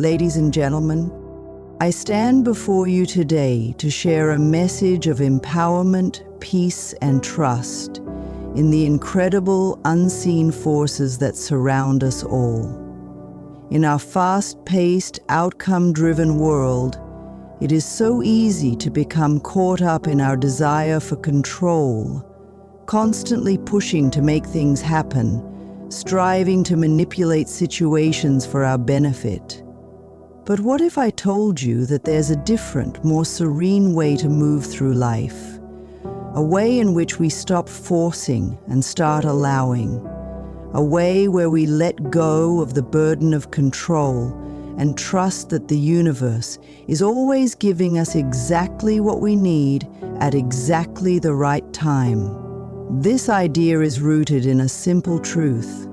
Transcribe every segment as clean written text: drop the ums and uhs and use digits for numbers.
Ladies and gentlemen, I stand before you today to share a message of empowerment, peace, and trust in the incredible unseen forces that surround us all. In our fast-paced, outcome-driven world, it is so easy to become caught up in our desire for control, constantly pushing to make things happen, striving to manipulate situations for our benefit. But what if I told you that there's a different, more serene way to move through life? A way in which we stop forcing and start allowing. A way where we let go of the burden of control and trust that the universe is always giving us exactly what we need at exactly the right time. This idea is rooted in a simple truth.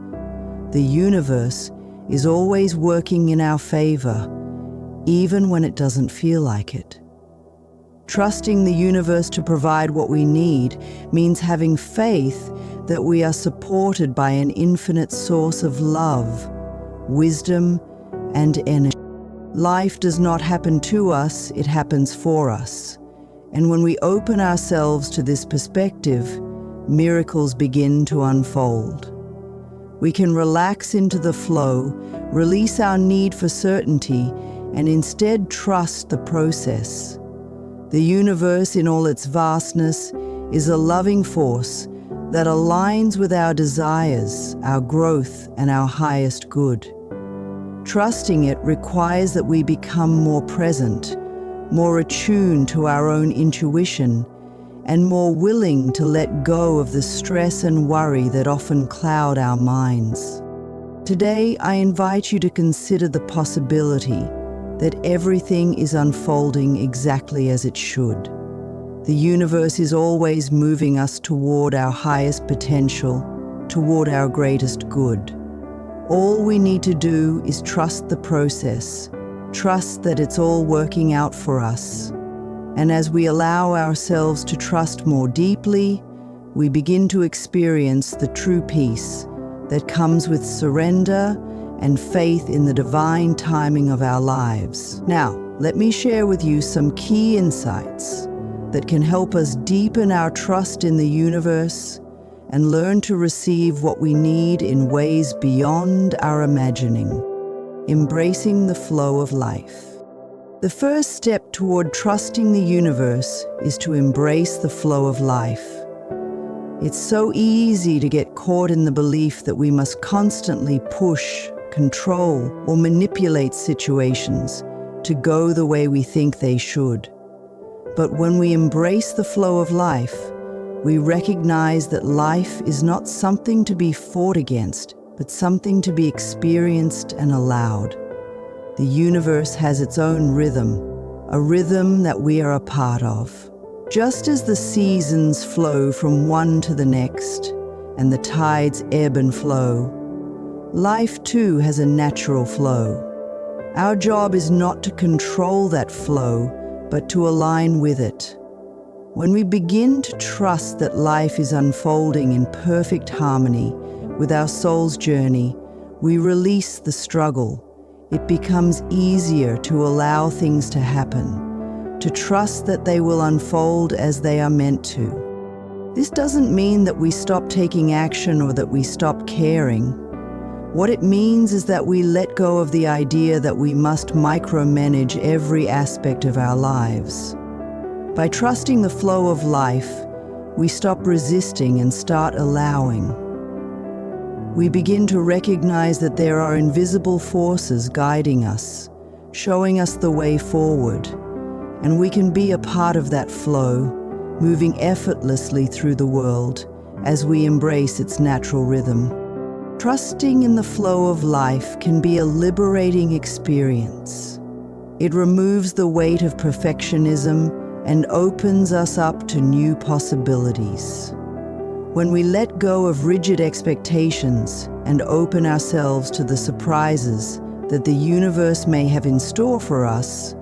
The universe is always working in our favor, even when it doesn't feel like it. Trusting the universe to provide what we need means having faith that we are supported by an infinite source of love, wisdom, and energy. Life does not happen to us, it happens for us. And when we open ourselves to this perspective, miracles begin to unfold. We can relax into the flow, release our need for certainty, and instead trust the process. The universe in all its vastness is a loving force that aligns with our desires, our growth, and our highest good. Trusting it requires that we become more present, more attuned to our own intuition, and more willing to let go of the stress and worry that often cloud our minds. Today, I invite you to consider the possibility that everything is unfolding exactly as it should. The universe is always moving us toward our highest potential, toward our greatest good. All we need to do is trust the process, trust that it's all working out for us. And as we allow ourselves to trust more deeply, we begin to experience the true peace that comes with surrender and faith in the divine timing of our lives. Now, let me share with you some key insights that can help us deepen our trust in the universe and learn to receive what we need in ways beyond our imagining. Embracing the flow of life. The first step toward trusting the universe is to embrace the flow of life. It's so easy to get caught in the belief that we must constantly push, control, or manipulate situations to go the way we think they should. But when we embrace the flow of life, we recognize that life is not something to be fought against, but something to be experienced and allowed. The universe has its own rhythm, a rhythm that we are a part of. Just as the seasons flow from one to the next, and the tides ebb and flow, life too has a natural flow. Our job is not to control that flow, but to align with it. When we begin to trust that life is unfolding in perfect harmony with our soul's journey, we release the struggle. It becomes easier to allow things to happen, to trust that they will unfold as they are meant to. This doesn't mean that we stop taking action or that we stop caring. What it means is that we let go of the idea that we must micromanage every aspect of our lives. By trusting the flow of life, we stop resisting and start allowing. We begin to recognize that there are invisible forces guiding us, showing us the way forward, and we can be a part of that flow, moving effortlessly through the world as we embrace its natural rhythm. Trusting in the flow of life can be a liberating experience. It removes the weight of perfectionism and opens us up to new possibilities. When we let go of rigid expectations and open ourselves to the surprises that the universe may have in store for us,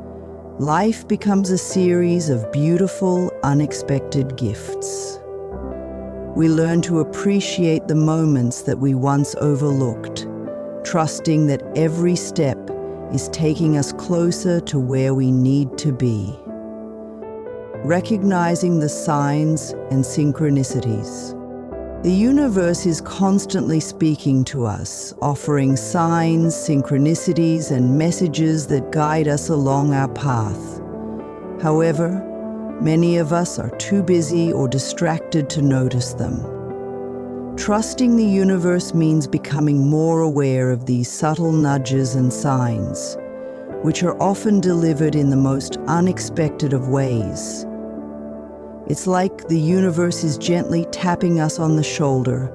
life becomes a series of beautiful, unexpected gifts. We learn to appreciate the moments that we once overlooked, trusting that every step is taking us closer to where we need to be. Recognizing the signs and synchronicities. The universe is constantly speaking to us, offering signs, synchronicities, and messages that guide us along our path. However, many of us are too busy or distracted to notice them. Trusting the universe means becoming more aware of these subtle nudges and signs, which are often delivered in the most unexpected of ways. It's like the universe is gently tapping us on the shoulder,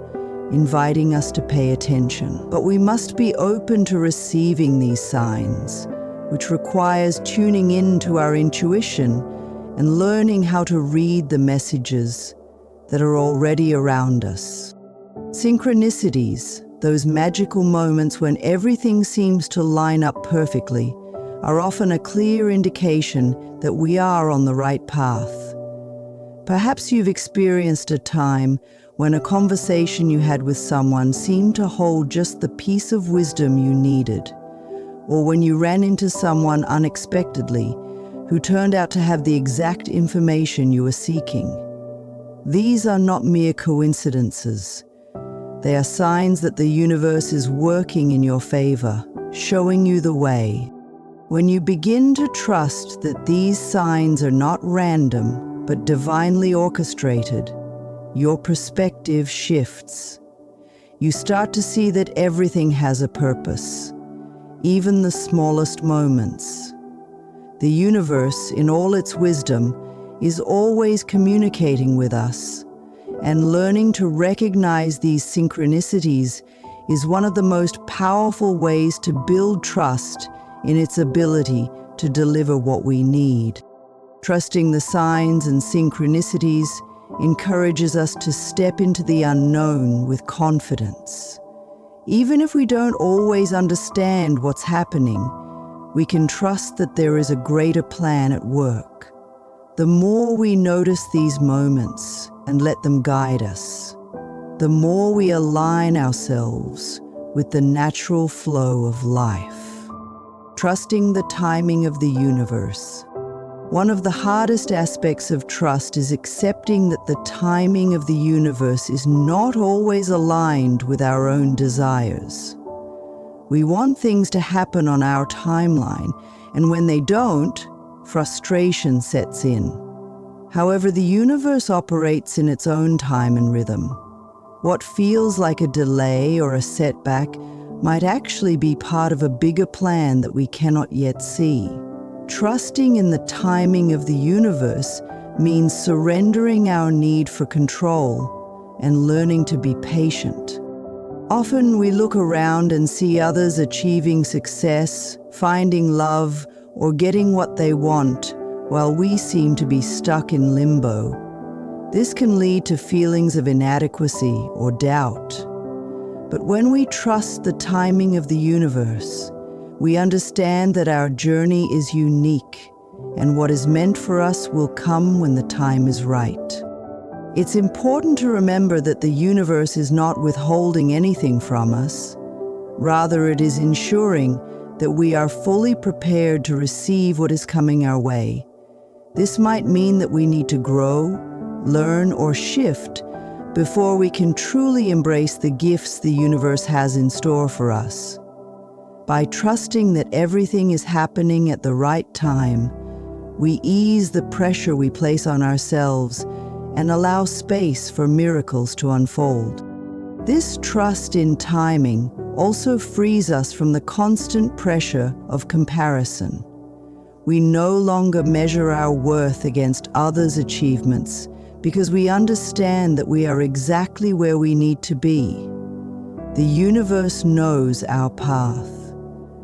inviting us to pay attention. But we must be open to receiving these signs, which requires tuning in to our intuition and learning how to read the messages that are already around us. Synchronicities, those magical moments when everything seems to line up perfectly, are often a clear indication that we are on the right path. Perhaps you've experienced a time when a conversation you had with someone seemed to hold just the piece of wisdom you needed, or when you ran into someone unexpectedly who turned out to have the exact information you were seeking. These are not mere coincidences. They are signs that the universe is working in your favor, showing you the way. When you begin to trust that these signs are not random, but divinely orchestrated, your perspective shifts. You start to see that everything has a purpose, even the smallest moments. The universe, in all its wisdom, is always communicating with us, and learning to recognize these synchronicities is one of the most powerful ways to build trust in its ability to deliver what we need. Trusting the signs and synchronicities encourages us to step into the unknown with confidence. Even if we don't always understand what's happening, we can trust that there is a greater plan at work. The more we notice these moments and let them guide us, the more we align ourselves with the natural flow of life. Trusting the timing of the universe. One of the hardest aspects of trust is accepting that the timing of the universe is not always aligned with our own desires. We want things to happen on our timeline, and when they don't, frustration sets in. However, the universe operates in its own time and rhythm. What feels like a delay or a setback might actually be part of a bigger plan that we cannot yet see. Trusting in the timing of the universe means surrendering our need for control and learning to be patient. Often we look around and see others achieving success, finding love, or getting what they want, while we seem to be stuck in limbo. This can lead to feelings of inadequacy or doubt. But when we trust the timing of the universe, we understand that our journey is unique, and what is meant for us will come when the time is right. It's important to remember that the universe is not withholding anything from us. Rather, it is ensuring that we are fully prepared to receive what is coming our way. This might mean that we need to grow, learn, or shift before we can truly embrace the gifts the universe has in store for us. By trusting that everything is happening at the right time, we ease the pressure we place on ourselves and allow space for miracles to unfold. This trust in timing also frees us from the constant pressure of comparison. We no longer measure our worth against others' achievements because we understand that we are exactly where we need to be. The universe knows our path.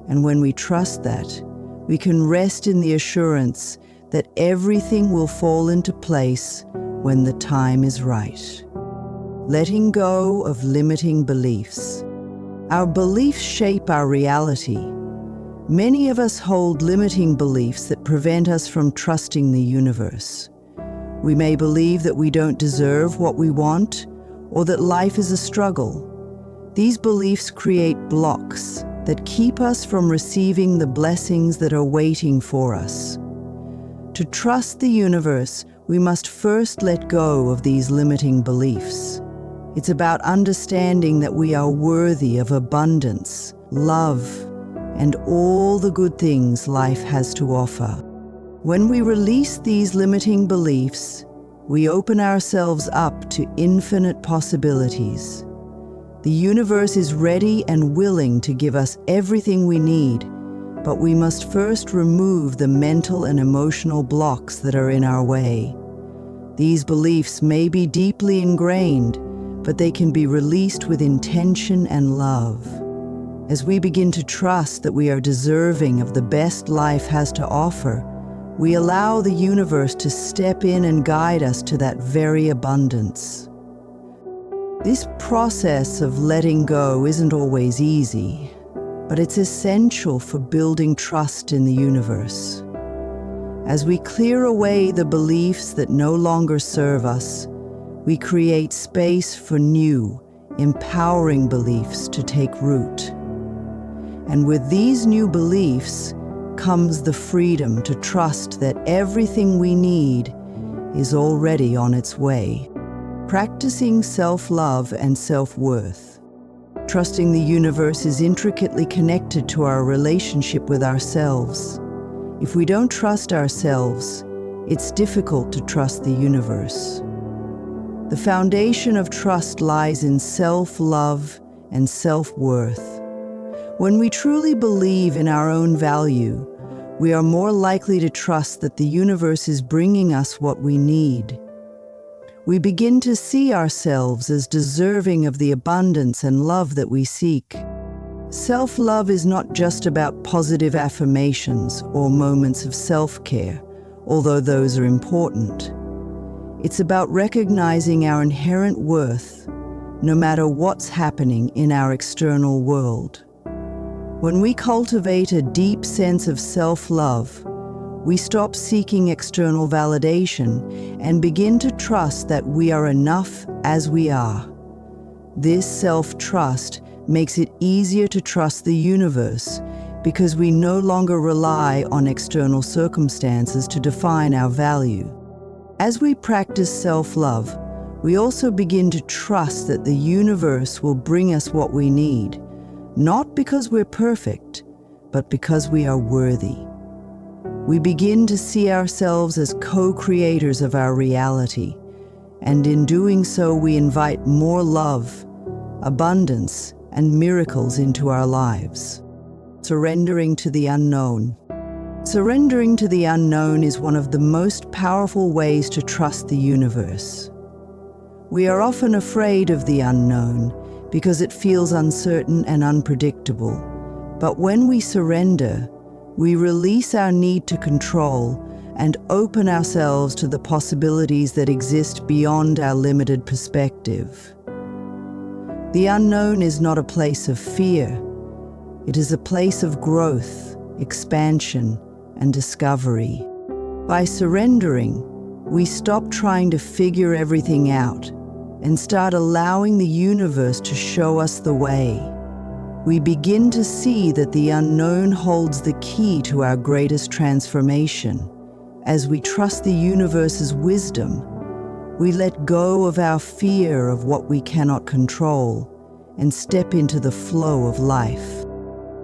And when we trust that, we can rest in the assurance that everything will fall into place when the time is right. Letting go of limiting beliefs. Our beliefs shape our reality. Many of us hold limiting beliefs that prevent us from trusting the universe. We may believe that we don't deserve what we want, or that life is a struggle. These beliefs create blocks, that keep us from receiving the blessings that are waiting for us. To trust the universe, we must first let go of these limiting beliefs. It's about understanding that we are worthy of abundance, love, and all the good things life has to offer. When we release these limiting beliefs, we open ourselves up to infinite possibilities. The universe is ready and willing to give us everything we need, but we must first remove the mental and emotional blocks that are in our way. These beliefs may be deeply ingrained, but they can be released with intention and love. As we begin to trust that we are deserving of the best life has to offer, we allow the universe to step in and guide us to that very abundance. This process of letting go isn't always easy, but it's essential for building trust in the universe. As we clear away the beliefs that no longer serve us, we create space for new, empowering beliefs to take root. And with these new beliefs comes the freedom to trust that everything we need is already on its way. Practicing self-love and self-worth. Trusting the universe is intricately connected to our relationship with ourselves. If we don't trust ourselves, it's difficult to trust the universe. The foundation of trust lies in self-love and self-worth. When we truly believe in our own value, we are more likely to trust that the universe is bringing us what we need. We begin to see ourselves as deserving of the abundance and love that we seek. Self-love is not just about positive affirmations or moments of self-care, although those are important. It's about recognizing our inherent worth, no matter what's happening in our external world. When we cultivate a deep sense of self-love, we stop seeking external validation and begin to trust that we are enough as we are. This self-trust makes it easier to trust the universe because we no longer rely on external circumstances to define our value. As we practice self-love, we also begin to trust that the universe will bring us what we need, not because we're perfect, but because we are worthy. We begin to see ourselves as co-creators of our reality, and in doing so we invite more love, abundance, and miracles into our lives. Surrendering to the unknown. Surrendering to the unknown is one of the most powerful ways to trust the universe. We are often afraid of the unknown because it feels uncertain and unpredictable. But when we surrender, we release our need to control and open ourselves to the possibilities that exist beyond our limited perspective. The unknown is not a place of fear. It is a place of growth, expansion, and discovery. By surrendering, we stop trying to figure everything out and start allowing the universe to show us the way. We begin to see that the unknown holds the key to our greatest transformation. As we trust the universe's wisdom, we let go of our fear of what we cannot control and step into the flow of life.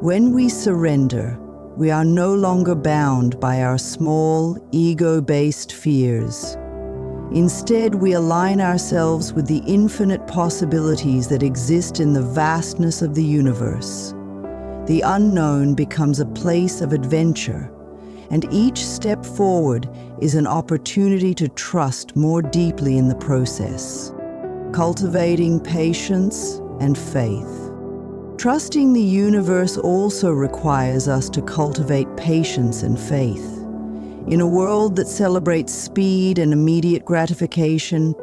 When we surrender, we are no longer bound by our small, ego-based fears. Instead, we align ourselves with the infinite possibilities that exist in the vastness of the universe. The unknown becomes a place of adventure, and each step forward is an opportunity to trust more deeply in the process. Cultivating patience and faith. Trusting the universe also requires us to cultivate patience and faith. In a world that celebrates speed and immediate gratification,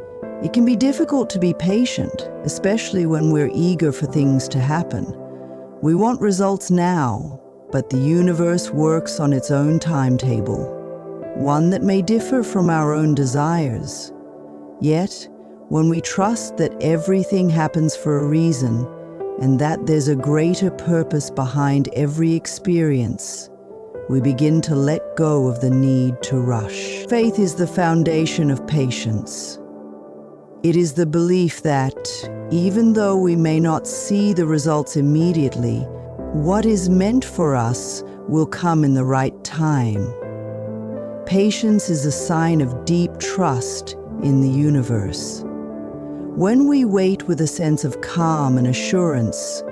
it can be difficult to be patient, especially when we're eager for things to happen. We want results now, but the universe works on its own timetable, one that may differ from our own desires. Yet, when we trust that everything happens for a reason, and that there's a greater purpose behind every experience, we begin to let go of the need to rush. Faith is the foundation of patience. It is the belief that, even though we may not see the results immediately, what is meant for us will come in the right time. Patience is a sign of deep trust in the universe. When we wait with a sense of calm and assurance,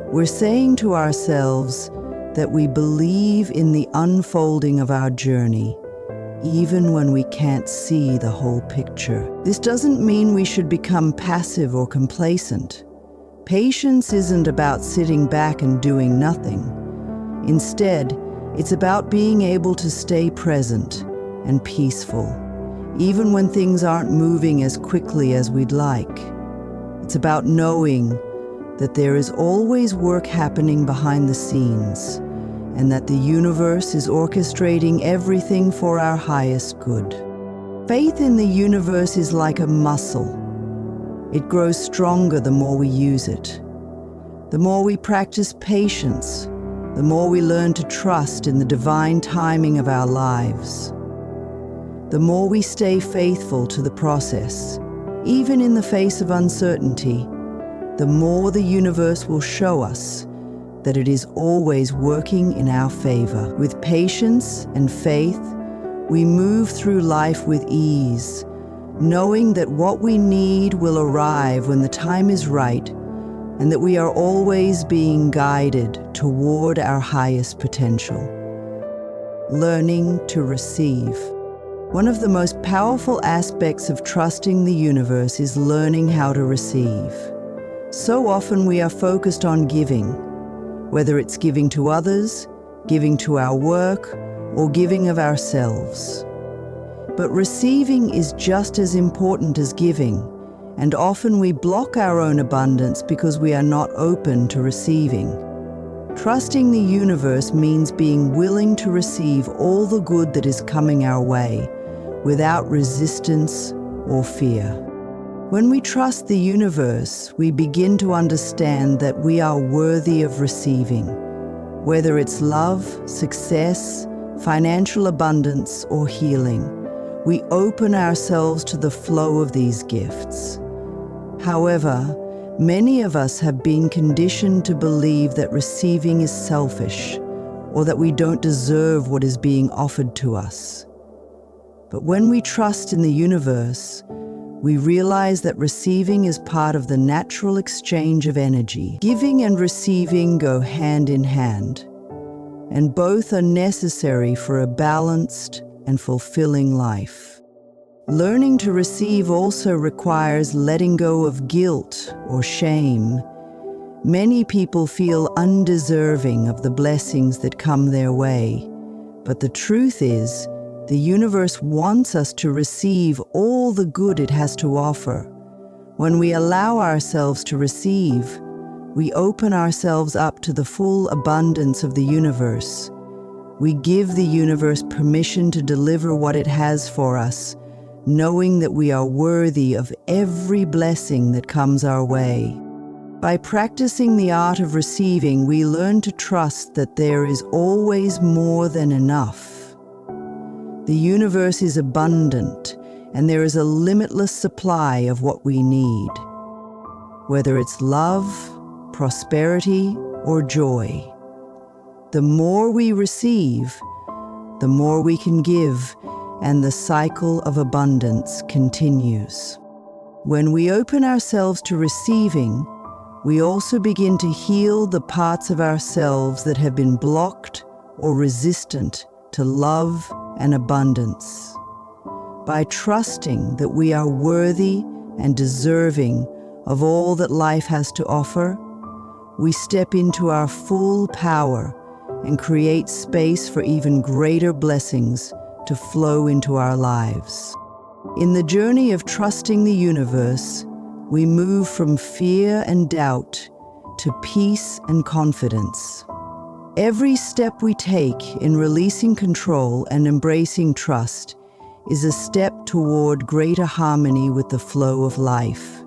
we're saying to ourselves that we believe in the unfolding of our journey, even when we can't see the whole picture. This doesn't mean we should become passive or complacent. Patience isn't about sitting back and doing nothing. Instead, it's about being able to stay present and peaceful, even when things aren't moving as quickly as we'd like. It's about knowing that there is always work happening behind the scenes, and that the universe is orchestrating everything for our highest good. Faith in the universe is like a muscle. It grows stronger the more we use it. The more we practice patience, the more we learn to trust in the divine timing of our lives. The more we stay faithful to the process, even in the face of uncertainty, the more the universe will show us that it is always working in our favor. With patience and faith, we move through life with ease, knowing that what we need will arrive when the time is right, and that we are always being guided toward our highest potential. Learning to receive. One of the most powerful aspects of trusting the universe is learning how to receive. So often we are focused on giving, whether it's giving to others, giving to our work, or giving of ourselves. But receiving is just as important as giving, and often we block our own abundance because we are not open to receiving. Trusting the universe means being willing to receive all the good that is coming our way, without resistance or fear. When we trust the universe, we begin to understand that we are worthy of receiving, whether it's love, success, financial abundance, or healing. We open ourselves to the flow of these gifts. However, many of us have been conditioned to believe that receiving is selfish, or that we don't deserve what is being offered to us. But when we trust in the universe, we realize that receiving is part of the natural exchange of energy. Giving and receiving go hand in hand, and both are necessary for a balanced and fulfilling life. Learning to receive also requires letting go of guilt or shame. Many people feel undeserving of the blessings that come their way, but the truth is, the universe wants us to receive all the good it has to offer. When we allow ourselves to receive, we open ourselves up to the full abundance of the universe. We give the universe permission to deliver what it has for us, knowing that we are worthy of every blessing that comes our way. By practicing the art of receiving, we learn to trust that there is always more than enough. The universe is abundant, and there is a limitless supply of what we need. Whether it's love, prosperity, or joy. The more we receive, the more we can give, and the cycle of abundance continues. When we open ourselves to receiving, we also begin to heal the parts of ourselves that have been blocked or resistant to love and abundance. By trusting that we are worthy and deserving of all that life has to offer, we step into our full power and create space for even greater blessings to flow into our lives. In the journey of trusting the universe, we move from fear and doubt to peace and confidence. Every step we take in releasing control and embracing trust is a step toward greater harmony with the flow of life.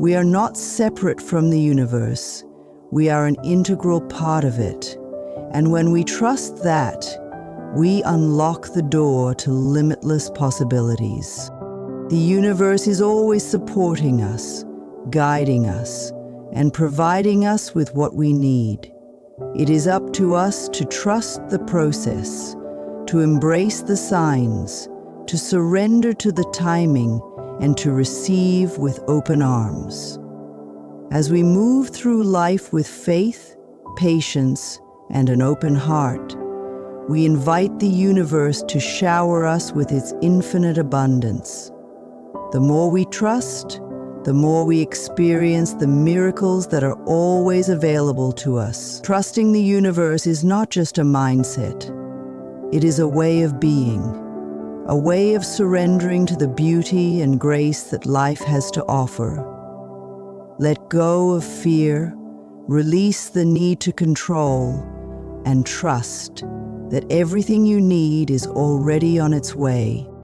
We are not separate from the universe. We are an integral part of it. And when we trust that, we unlock the door to limitless possibilities. The universe is always supporting us, guiding us, and providing us with what we need. It is up to us to trust the process, to embrace the signs, to surrender to the timing, and to receive with open arms. As we move through life with faith, patience, and an open heart, we invite the universe to shower us with its infinite abundance. The more we trust, the more we experience the miracles that are always available to us. Trusting the universe is not just a mindset. It is a way of being, a way of surrendering to the beauty and grace that life has to offer. Let go of fear, release the need to control, and trust that everything you need is already on its way.